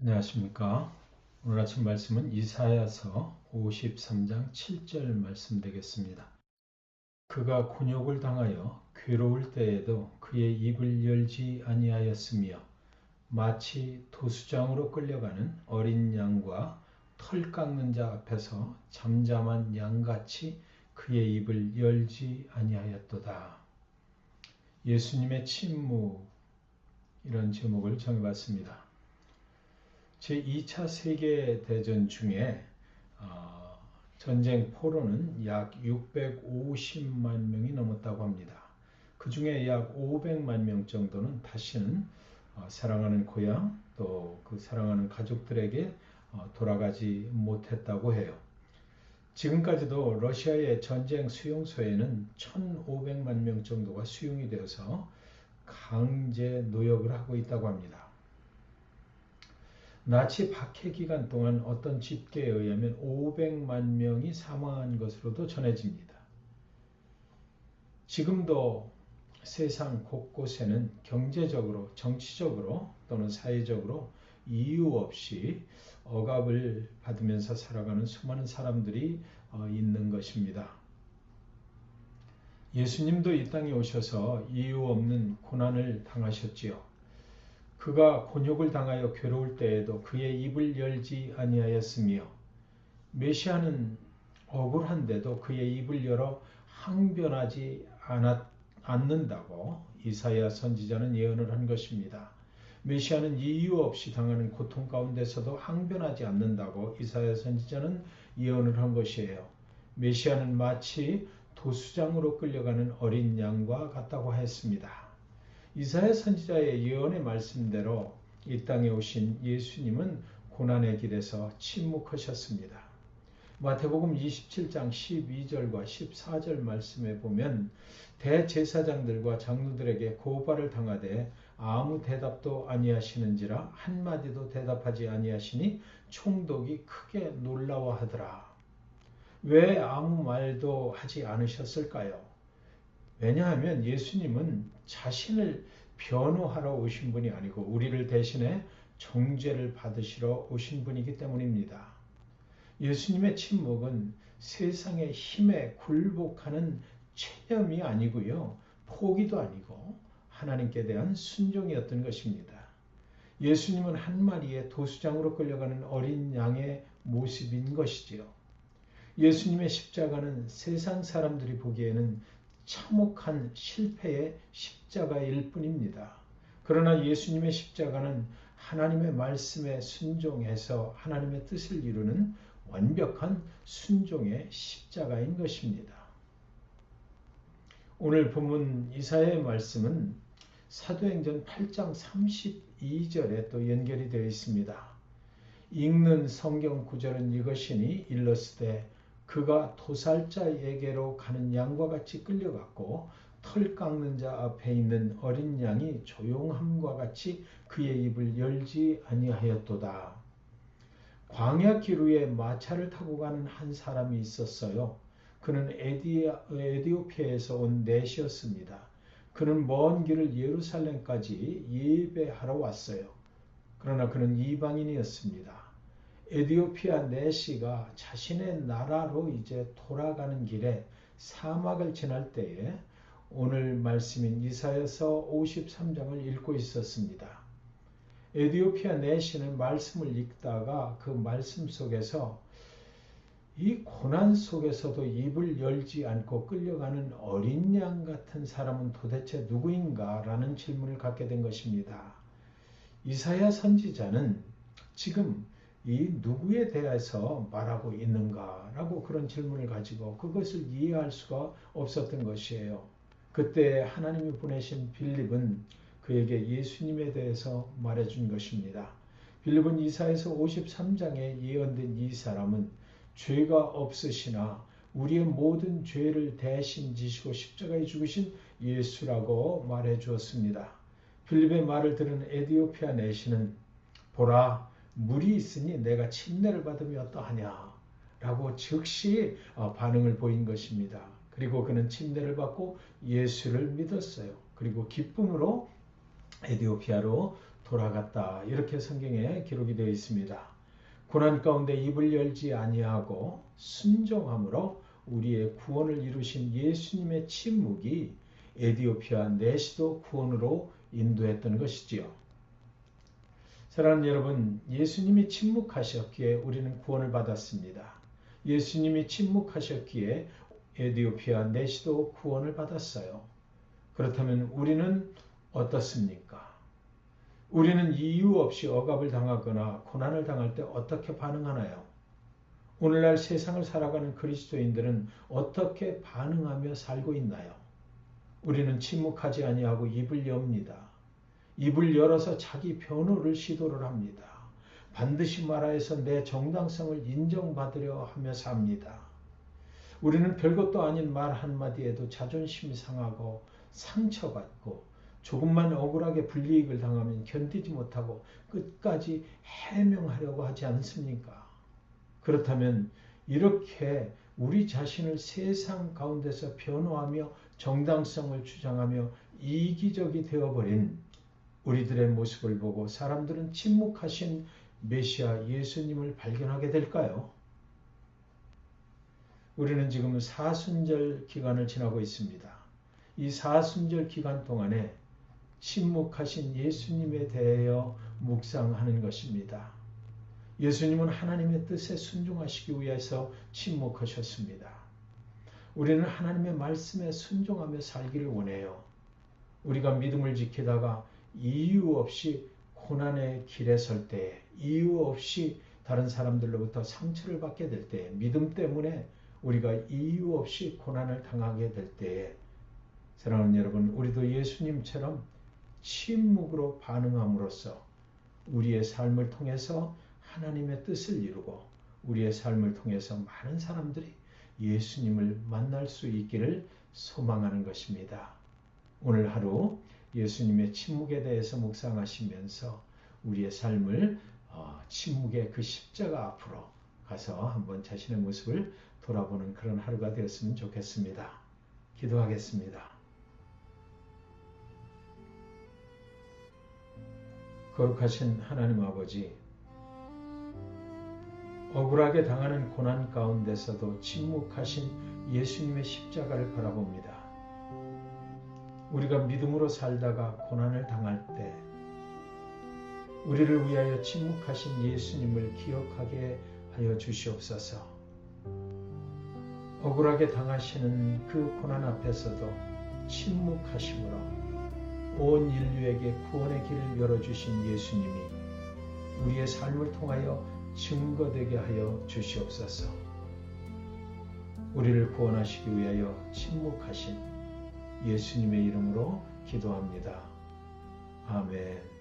안녕하십니까. 오늘 아침 말씀은 이사야서 53장 7절 말씀 되겠습니다. 그가 곤욕을 당하여 괴로울 때에도 그의 입을 열지 아니하였으며 마치 도수장으로 끌려가는 어린 양과 털 깎는 자 앞에서 잠잠한 양같이 그의 입을 열지 아니하였도다. 예수님의 침묵, 이런 제목을 정해봤습니다. 제2차 세계대전 중에 전쟁 포로는 약 650만 명이 넘었다고 합니다. 그 중에 약 500만 명 정도는 다시는 사랑하는 고향 또 그 사랑하는 가족들에게 돌아가지 못했다고 해요. 지금까지도 러시아의 전쟁 수용소에는 1,500만 명 정도가 수용이 되어서 강제 노역을 하고 있다고 합니다. 나치 박해 기간 동안 어떤 집계에 의하면 500만 명이 사망한 것으로도 전해집니다. 지금도 세상 곳곳에는 경제적으로, 정치적으로 또는 사회적으로 이유 없이 억압을 받으면서 살아가는 수많은 사람들이 있는 것입니다. 예수님도 이 땅에 오셔서 이유 없는 고난을 당하셨지요. 그가 곤욕을 당하여 괴로울 때에도 그의 입을 열지 아니하였으며 메시아는 억울한데도 그의 입을 열어 항변하지 않는다고 이사야 선지자는 예언을 한 것입니다. 메시아는 이유 없이 당하는 고통 가운데서도 항변하지 않는다고 이사야 선지자는 예언을 한 것이에요. 메시아는 마치 도수장으로 끌려가는 어린 양과 같다고 했습니다. 이사야 선지자의 예언의 말씀대로 이 땅에 오신 예수님은 고난의 길에서 침묵하셨습니다. 마태복음 27장 12절과 14절 말씀에 보면 대제사장들과 장로들에게 고발을 당하되 아무 대답도 아니하시는지라 한마디도 대답하지 아니하시니 총독이 크게 놀라워하더라. 왜 아무 말도 하지 않으셨을까요? 왜냐하면 예수님은 자신을 변호하러 오신 분이 아니고 우리를 대신해 정죄를 받으시러 오신 분이기 때문입니다. 예수님의 침묵은 세상의 힘에 굴복하는 체념이 아니고요. 포기도 아니고 하나님께 대한 순종이었던 것입니다. 예수님은 한 마리의 도수장으로 끌려가는 어린 양의 모습인 것이지요. 예수님의 십자가는 세상 사람들이 보기에는 참혹한 실패의 십자가일 뿐입니다. 그러나 예수님의 십자가는 하나님의 말씀에 순종해서 하나님의 뜻을 이루는 완벽한 순종의 십자가인 것입니다. 오늘 본문 이사야의 말씀은 사도행전 8장 32절에 또 연결이 되어 있습니다. 읽는 성경 구절은 이것이니 일러스되 그가 도살자에게로 가는 양과 같이 끌려갔고 털 깎는 자 앞에 있는 어린 양이 조용함과 같이 그의 입을 열지 아니하였도다. 광야 기루에 마차를 타고 가는 한 사람이 있었어요. 그는 에디오피아에서 온 넷이었습니다. 그는 먼 길을 예루살렘까지 예배하러 왔어요. 그러나 그는 이방인이었습니다. 에디오피아 내시가 자신의 나라로 이제 돌아가는 길에 사막을 지날 때에 오늘 말씀인 이사야서 53장을 읽고 있었습니다. 에디오피아 내시는 말씀을 읽다가 그 말씀 속에서 이 고난 속에서도 입을 열지 않고 끌려가는 어린 양 같은 사람은 도대체 누구인가 라는 질문을 갖게 된 것입니다. 이사야 선지자는 지금 이 누구에 대해서 말하고 있는가라고 그런 질문을 가지고 그것을 이해할 수가 없었던 것이에요. 그때 하나님이 보내신 빌립은 그에게 예수님에 대해서 말해준 것입니다. 빌립은 이사야서 53장에 예언된 이 사람은 죄가 없으시나 우리의 모든 죄를 대신 지시고 십자가에 죽으신 예수라고 말해 주었습니다. 빌립의 말을 들은 에디오피아 내시는 보라 물이 있으니 내가 침례를 받으면 어떠하냐 라고 즉시 반응을 보인 것입니다. 그리고 그는 침례를 받고 예수를 믿었어요. 그리고 기쁨으로 에디오피아로 돌아갔다. 이렇게 성경에 기록이 되어 있습니다. 고난 가운데 입을 열지 아니하고 순종함으로 우리의 구원을 이루신 예수님의 침묵이 에디오피아 내시도 구원으로 인도했던 것이지요. 사랑하는 여러분, 예수님이 침묵하셨기에 우리는 구원을 받았습니다. 예수님이 침묵하셨기에 에디오피아 내시도 구원을 받았어요. 그렇다면 우리는 어떻습니까? 우리는 이유 없이 억압을 당하거나 고난을 당할 때 어떻게 반응하나요? 오늘날 세상을 살아가는 그리스도인들은 어떻게 반응하며 살고 있나요? 우리는 침묵하지 아니하고 입을 엽니다. 입을 열어서 자기 변호를 시도를 합니다. 반드시 말하여서 내 정당성을 인정받으려 하며 삽니다. 우리는 별것도 아닌 말 한마디에도 자존심이 상하고 상처받고 조금만 억울하게 불이익을 당하면 견디지 못하고 끝까지 해명하려고 하지 않습니까? 그렇다면 이렇게 우리 자신을 세상 가운데서 변호하며 정당성을 주장하며 이기적이 되어버린 우리들의 모습을 보고 사람들은 침묵하신 메시아 예수님을 발견하게 될까요? 우리는 지금 사순절 기간을 지나고 있습니다. 이 사순절 기간 동안에 침묵하신 예수님에 대하여 묵상하는 것입니다. 예수님은 하나님의 뜻에 순종하시기 위해서 침묵하셨습니다. 우리는 하나님의 말씀에 순종하며 살기를 원해요. 우리가 믿음을 지키다가 이유 없이 고난의 길에 설 때, 이유 없이 다른 사람들로부터 상처를 받게 될 때, 믿음 때문에 우리가 이유 없이 고난을 당하게 될 때에, 사랑하는 여러분, 우리도 예수님처럼 침묵으로 반응함으로써 우리의 삶을 통해서 하나님의 뜻을 이루고 우리의 삶을 통해서 많은 사람들이 예수님을 만날 수 있기를 소망하는 것입니다. 오늘 하루 예수님의 침묵에 대해서 묵상하시면서 우리의 삶을 침묵의 그 십자가 앞으로 가서 한번 자신의 모습을 돌아보는 그런 하루가 되었으면 좋겠습니다. 기도하겠습니다. 거룩하신 하나님 아버지, 억울하게 당하는 고난 가운데서도 침묵하신 예수님의 십자가를 바라봅니다. 우리가 믿음으로 살다가 고난을 당할 때 우리를 위하여 침묵하신 예수님을 기억하게 하여 주시옵소서. 억울하게 당하시는 그 고난 앞에서도 침묵하심으로 온 인류에게 구원의 길을 열어주신 예수님이 우리의 삶을 통하여 증거되게 하여 주시옵소서. 우리를 구원하시기 위하여 침묵하신 예수님의 이름으로 기도합니다. 아멘.